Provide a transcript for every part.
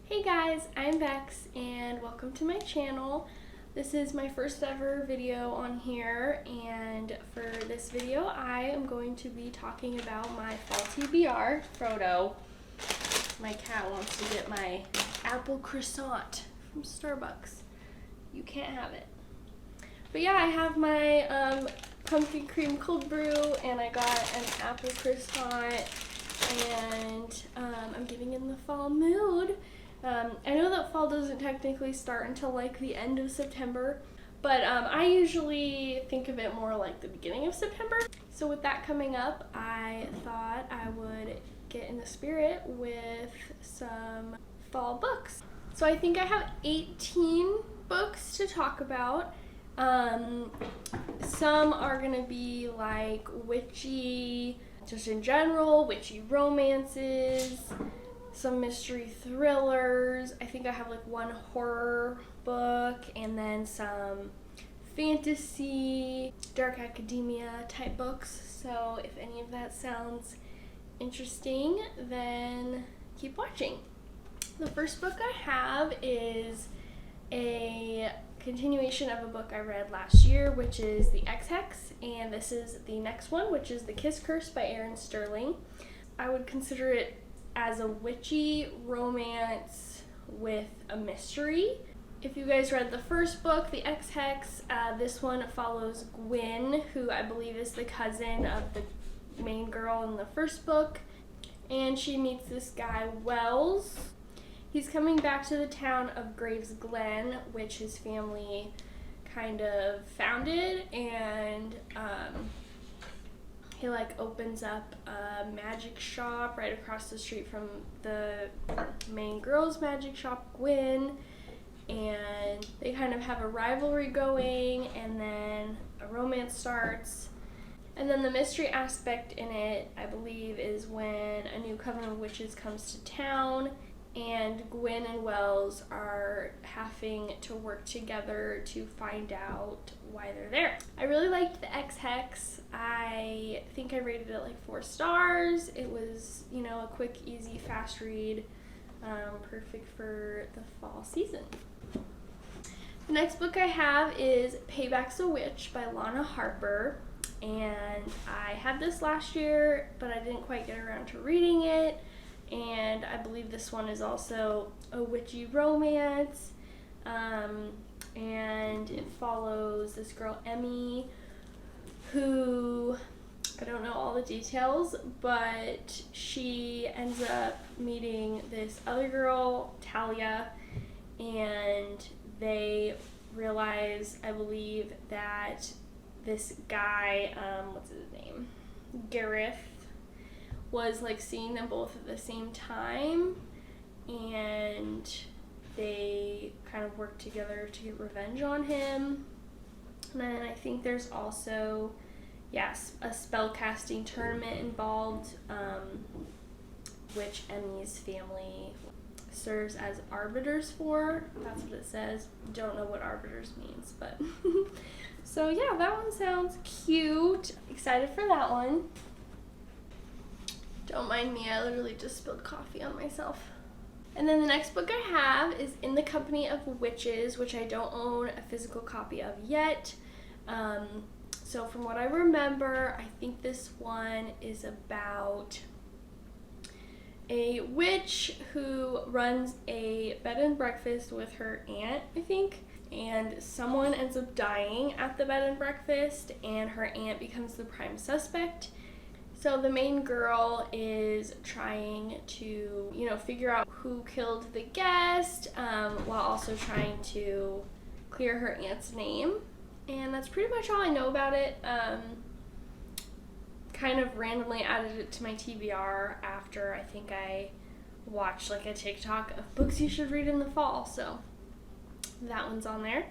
Hey guys, I'm Bex and welcome to my channel. This is my first ever video on here, and for this video I am going to be talking about my Fall TBR. Frodo, my cat, wants to get my apple croissant from Starbucks. You can't have it. But yeah, I have my pumpkin cream cold brew and I got an apple croissant, and I'm getting in the fall mood. I know that fall doesn't technically start until like the end of September, but I usually think of it more like the beginning of September. So with that coming up, I thought I would get in the spirit with some fall books. So I think I have 18 books to talk about. Some are gonna be like witchy, just in general, witchy romances, some mystery thrillers. I think I have like one horror book, and then some fantasy, dark academia type books. So if any of that sounds interesting, then keep watching. The first book I have is a continuation of a book I read last year, which is The Ex-Hex, and this is the next one, which is The Kiss Curse by Erin Sterling. I would consider it as a witchy romance with a mystery. If you guys read the first book, The Ex-Hex, this one follows Gwyn, who I believe is the cousin of the main girl in the first book, and she meets this guy, Wells. He's coming back to the town of Graves Glen, which his family kind of founded, and he like opens up a magic shop right across the street from the main girl's magic shop, Gwyn, and they kind of have a rivalry going, and then a romance starts. And then the mystery aspect in it, I believe, is when a new coven of witches comes to town, and Gwyn and Wells are having to work together to find out why they're there. I really liked The Ex-Hex. I think I rated it like 4 stars. It was, you know, a quick, easy, fast read, perfect for the fall season. The next book I have is Payback's a Witch by Lana Harper, and I had this last year, but I didn't quite get around to reading it. And I believe this one is also a witchy romance, and it follows this girl, Emmy, who, I don't know all the details, but she ends up meeting this other girl, Talia, and they realize, I believe, that this guy, what's his name, Gareth, was like seeing them both at the same time, and they kind of work together to get revenge on him. And then I think there's also, yes, a spellcasting tournament involved, which Emmy's family serves as arbiters for. That's what it says. Don't know what arbiters means, but so yeah, that one sounds cute. Excited for that one. Don't mind me, I literally just spilled coffee on myself. And then the next book I have is In the Company of Witches, which I don't own a physical copy of yet. So from what I remember, I think this one is about a witch who runs a bed and breakfast with her aunt, I think. And someone ends up dying at the bed and breakfast, and her aunt becomes the prime suspect. So the main girl is trying to, you know, figure out who killed the guest, while also trying to clear her aunt's name. And that's pretty much all I know about it. Kind of randomly added it to my TBR after I think I watched like a TikTok of books you should read in the fall. So that one's on there.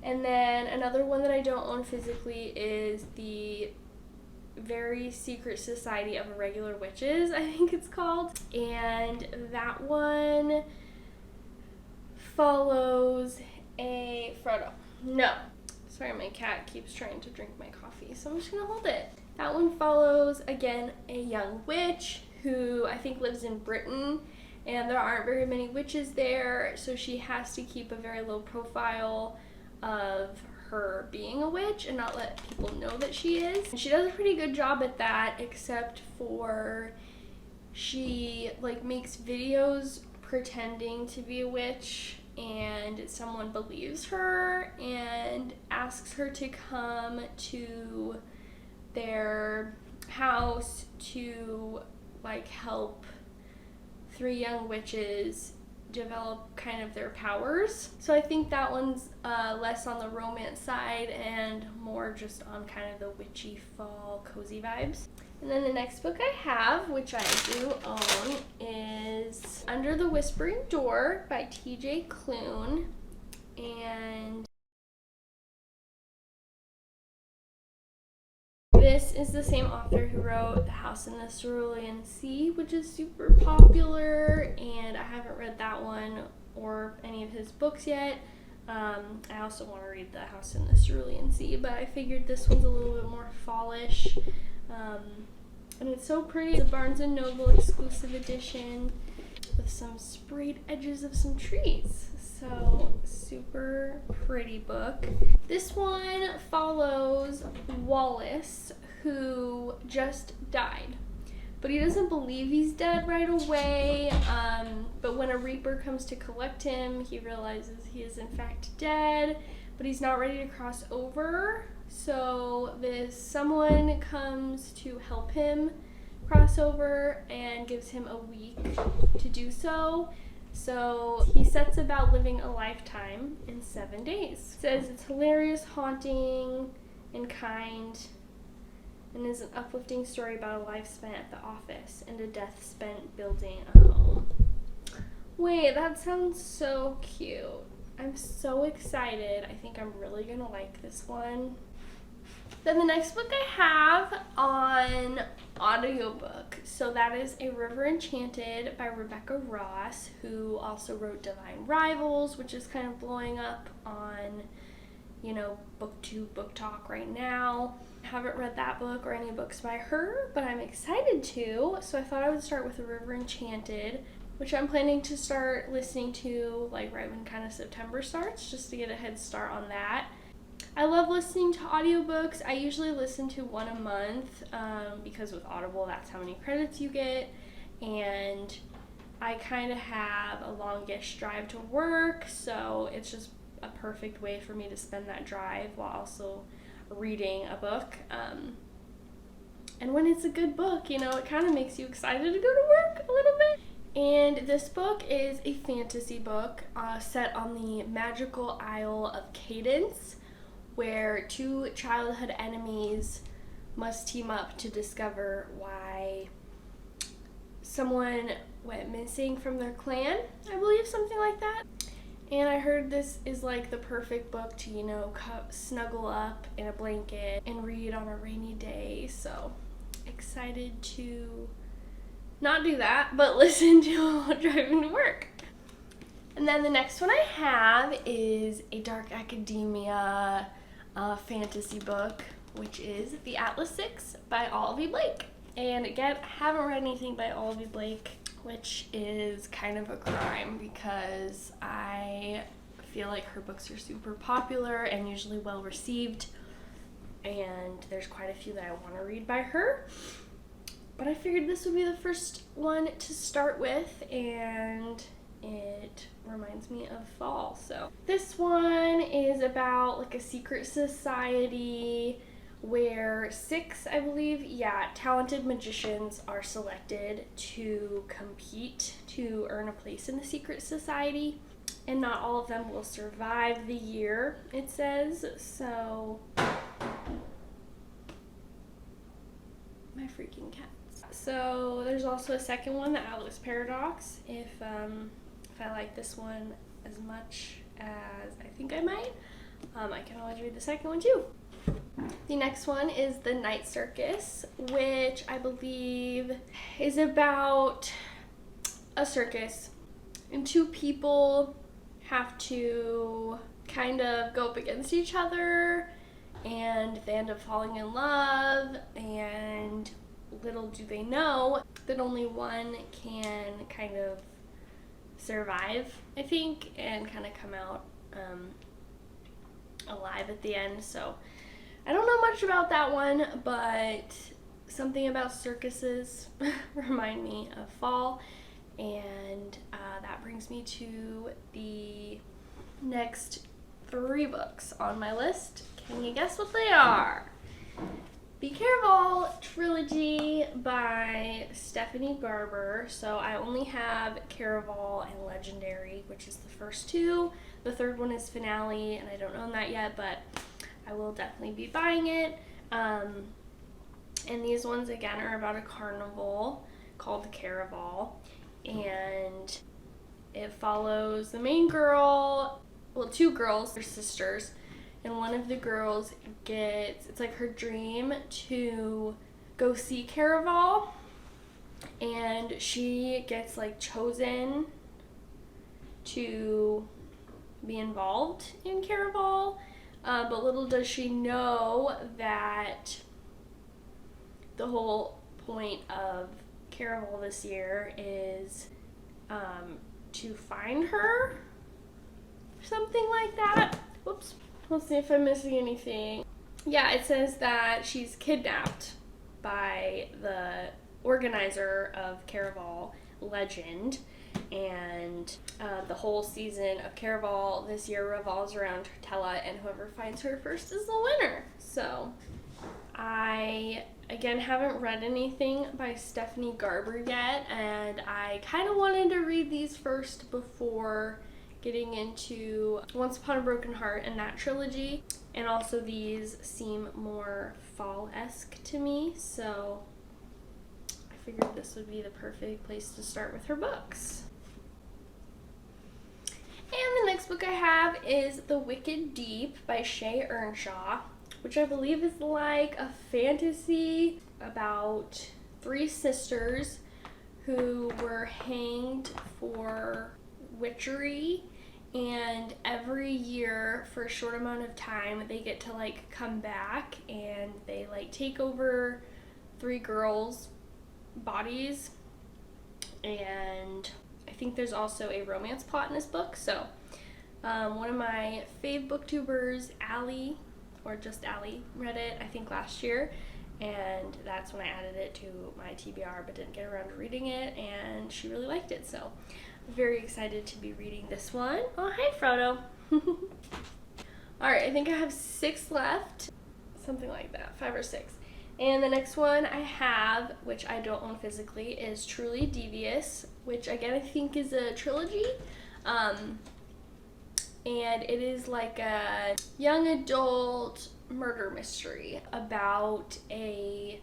And then another one that I don't own physically is the Very Secret Society of Irregular Witches, I think it's called. And that one follows a Frodo. No. Sorry, my cat keeps trying to drink my coffee, so I'm just gonna hold it. That one follows, again, a young witch who I think lives in Britain, and there aren't very many witches there, so she has to keep a very low profile of her being a witch and not let people know that she is. And she does a pretty good job at that, except for she like makes videos pretending to be a witch, and someone believes her and asks her to come to their house to like help 3 young witches develop kind of their powers. So I think that one's less on the romance side and more just on kind of the witchy fall cozy vibes. And then the next book I have, which I do own, is Under the Whispering Door by TJ Klune. And this is the same author who wrote The House in the Cerulean Sea, which is super popular, and I haven't read that one or any of his books yet. I also want to read The House in the Cerulean Sea, but I figured this one's a little bit more fallish. And it's so pretty. It's a Barnes & Noble exclusive edition with some sprayed edges of some trees. So, super pretty book. This one follows Wallace, who just died. But he doesn't believe he's dead right away. But when a Reaper comes to collect him, he realizes he is in fact dead, but he's not ready to cross over. So someone comes to help him cross over and gives him a week to do so. So he sets about living a lifetime in 7 days. It says it's hilarious, haunting, and kind, and is an uplifting story about a life spent at the office and a death spent building a home. Wait, that sounds so cute. I'm so excited. I think I'm really gonna like this one. Then the next book I have on audiobook, so that is A River Enchanted by Rebecca Ross, who also wrote Divine Rivals, which is kind of blowing up on, BookTube, Book Talk right now. I haven't read that book or any books by her, but I'm excited to, so I thought I would start with A River Enchanted, which I'm planning to start listening to like right when kind of September starts, just to get a head start on that. I love listening to audiobooks. I usually listen to one a month because with Audible, that's how many credits you get. And I kind of have a longish drive to work, so it's just a perfect way for me to spend that drive while also reading a book. And when it's a good book, it kind of makes you excited to go to work a little bit. And this book is a fantasy book set on the magical Isle of Cadence, where 2 childhood enemies must team up to discover why someone went missing from their clan, I believe, something like that. And I heard this is like the perfect book to, snuggle up in a blanket and read on a rainy day. So excited to not do that, but listen to while driving to work. And then the next one I have is a dark academia fantasy book, which is The Atlas Six by Olivia Blake. And again, I haven't read anything by Olivia Blake, which is kind of a crime because I feel like her books are super popular and usually well received, and there's quite a few that I want to read by her. But I figured this would be the first one to start with, and it reminds me of fall. So this one is about like a secret society where 6, I believe, talented magicians are selected to compete to earn a place in the secret society, and not all of them will survive the year, it says. So my freaking cats. So there's also a second one, The Atlas Paradox. If I like this one as much as I think I might, I can always read the second one too. The next one is The Night Circus, which I believe is about a circus, and 2 people have to kind of go up against each other, and they end up falling in love, and little do they know that only one can kind of survive, I think, and kind of come out alive at the end. So I don't know much about that one, but something about circuses remind me of fall, and that brings me to the next 3 books on my list. Can you guess what they are? The Caraval Trilogy by Stephanie Garber. So I only have Caraval and Legendary, which is the first 2. The third one is Finale, and I don't own that yet, but I will definitely be buying it. And these ones, again, are about a carnival called Caraval, and it follows the main girl, well, 2 girls, they're sisters, and one of the girls it's like her dream to go see Caraval, and she gets like chosen to be involved in Caraval, but little does she know that the whole point of Caraval this year is to find her, something like that. Whoops. Let's see if I'm missing anything. Yeah, it says that she's kidnapped by the organizer of Caraval Legend, and the whole season of Caraval this year revolves around Tortella, and whoever finds her first is the winner. So I, again, haven't read anything by Stephanie Garber yet, and I kind of wanted to read these first before getting into Once Upon a Broken Heart and that trilogy, and also these seem more fall-esque to me, so I figured this would be the perfect place to start with her books. And the next book I have is The Wicked Deep by Shay Earnshaw, which I believe is like a fantasy about 3 sisters who were hanged for witchery, and every year for a short amount of time they get to like come back, and they like take over 3 girls' bodies, and I think there's also a romance plot in this book. So one of my fave booktubers, Allie, or just Allie, read it I think last year, and that's when I added it to my TBR but didn't get around to reading it, and she really liked it, so very excited to be reading this one. Oh, hi Frodo. Alright, I think I have 6 left, something like that, 5 or 6. And the next one I have, which I don't own physically, is Truly Devious, which again I think is a trilogy, and it is like a young adult murder mystery about a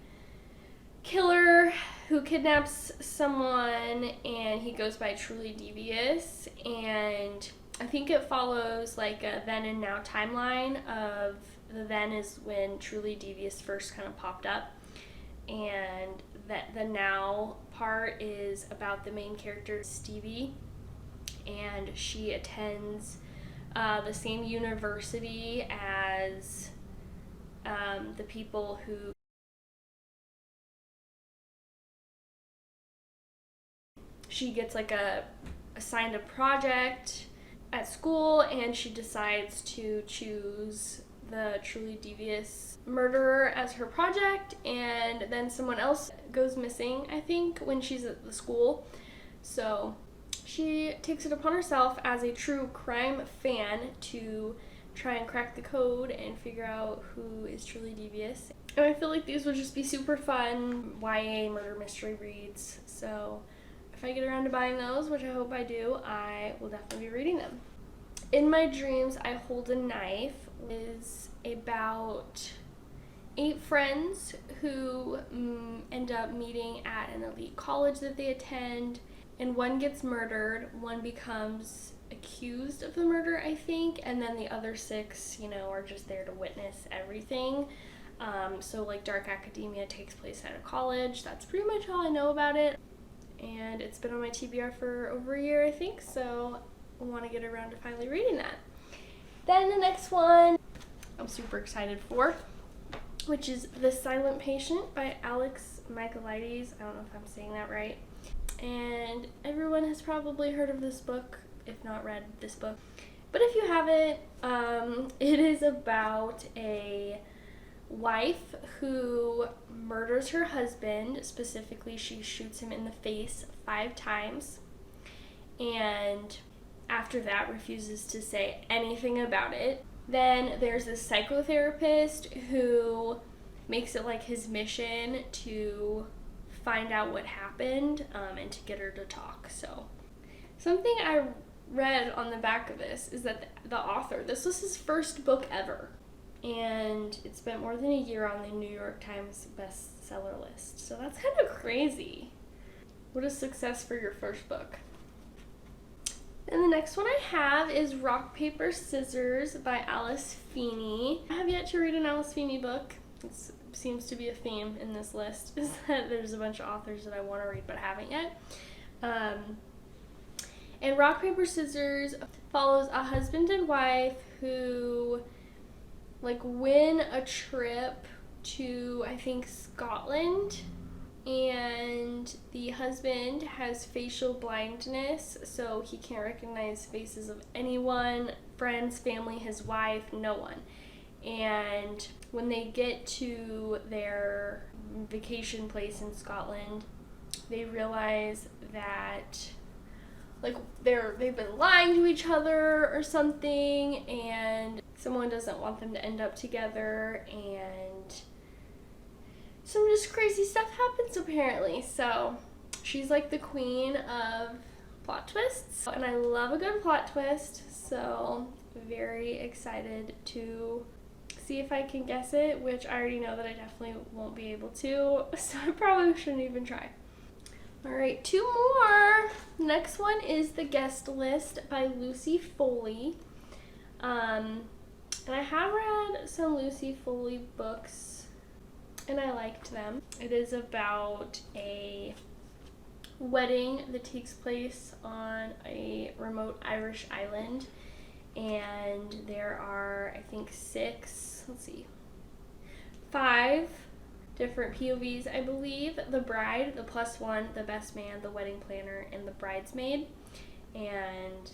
killer who kidnaps someone, and he goes by Truly Devious, and I think it follows like a then and now timeline of the then is when Truly Devious first kind of popped up, and that the now part is about the main character Stevie, and she attends the same university as the people who she gets like assigned a project at school, and she decides to choose the Truly Devious murderer as her project, and then someone else goes missing, I think, when she's at the school. So she takes it upon herself as a true crime fan to try and crack the code and figure out who is Truly Devious. And I feel like these would just be super fun YA murder mystery reads, so if I get around to buying those, which I hope I do, I will definitely be reading them. In My Dreams, I Hold a Knife is about 8 friends who end up meeting at an elite college that they attend, and one gets murdered, one becomes accused of the murder, I think, and then the other 6, are just there to witness everything. So like dark academia takes place at a college. That's pretty much all I know about it, and it's been on my TBR for over a year, I think, so I want to get around to finally reading that. Then the next one I'm super excited for, which is The Silent Patient by Alex Michaelides. I don't know if I'm saying that right. And everyone has probably heard of this book, if not read this book. But if you haven't, it is about a wife who murders her husband. Specifically, she shoots him in the face 5 times. And after that, refuses to say anything about it. Then there's this psychotherapist who makes it like his mission to find out what happened and to get her to talk. So something I read on the back of this is that the author, this was his first book ever, and it spent more than a year on the New York Times bestseller list. So that's kind of crazy. What a success for your first book. And the next one I have is Rock, Paper, Scissors by Alice Feeney. I have yet to read an Alice Feeney book. It seems to be a theme in this list, is that there's a bunch of authors that I want to read but haven't yet. And Rock, Paper, Scissors follows a husband and wife who win a trip to, I think, Scotland. And the husband has facial blindness, so he can't recognize faces of anyone, friends, family, his wife, no one. And when they get to their vacation place in Scotland, they realize that they've been lying to each other or something, and someone doesn't want them to end up together, and some just crazy stuff happens apparently. So she's like the queen of plot twists, and I love a good plot twist, so very excited to see if I can guess it, which I already know that I definitely won't be able to, so I probably shouldn't even try. Alright, 2 more. Next one is The Guest List by Lucy Foley. And I have read some Lucy Foley books, and I liked them. It is about a wedding that takes place on a remote Irish island, and there are, I think, 5 different POVs, I believe. The bride, the plus one, the best man, the wedding planner, and the bridesmaid. And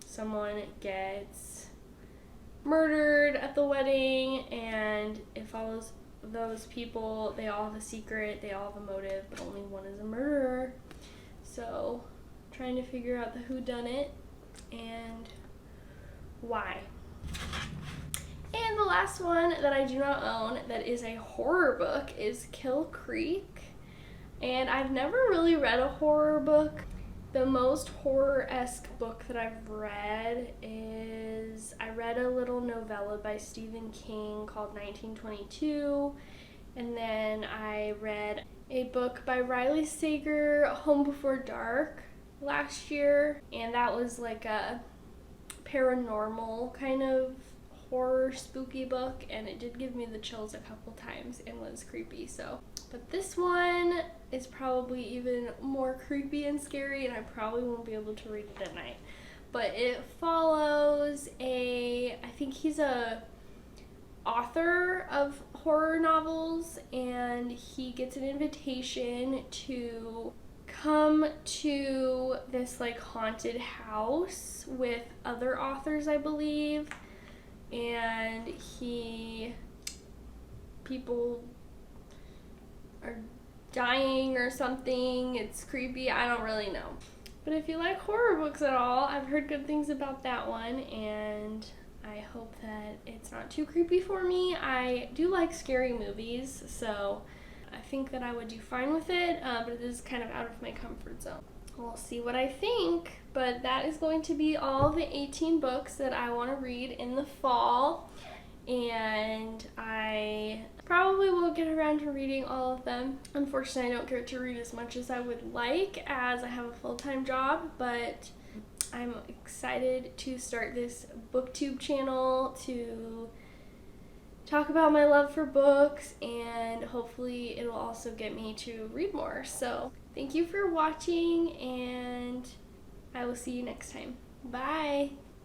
someone gets murdered at the wedding, and it follows those people. They all have a secret, they all have a motive, but only one is a murderer. So trying to figure out the whodunit and why. And the last one that I do not own that is a horror book is Kill Creek. And I've never really read a horror book. The most horror-esque book that I've read is, I read a little novella by Stephen King called 1922. And then I read a book by Riley Sager, Home Before Dark, last year. And that was like a paranormal kind of horror spooky book, and it did give me the chills a couple times and was creepy. So, but this one is probably even more creepy and scary, and I probably won't be able to read it at night. But it follows I think he's a author of horror novels, and he gets an invitation to come to this haunted house with other authors, I believe. And people are dying or something. It's creepy. I don't really know. But if you like horror books at all, I've heard good things about that one, and I hope that it's not too creepy for me. I do like scary movies, so I think that I would do fine with it, but it is kind of out of my comfort zone. We'll see what I think, but that is going to be all the 18 books that I want to read in the fall, and I probably won't get around to reading all of them. Unfortunately, I don't get to read as much as I would like, as I have a full-time job, but I'm excited to start this booktube channel to talk about my love for books, and hopefully it'll also get me to read more. So thank you for watching, and I will see you next time. Bye!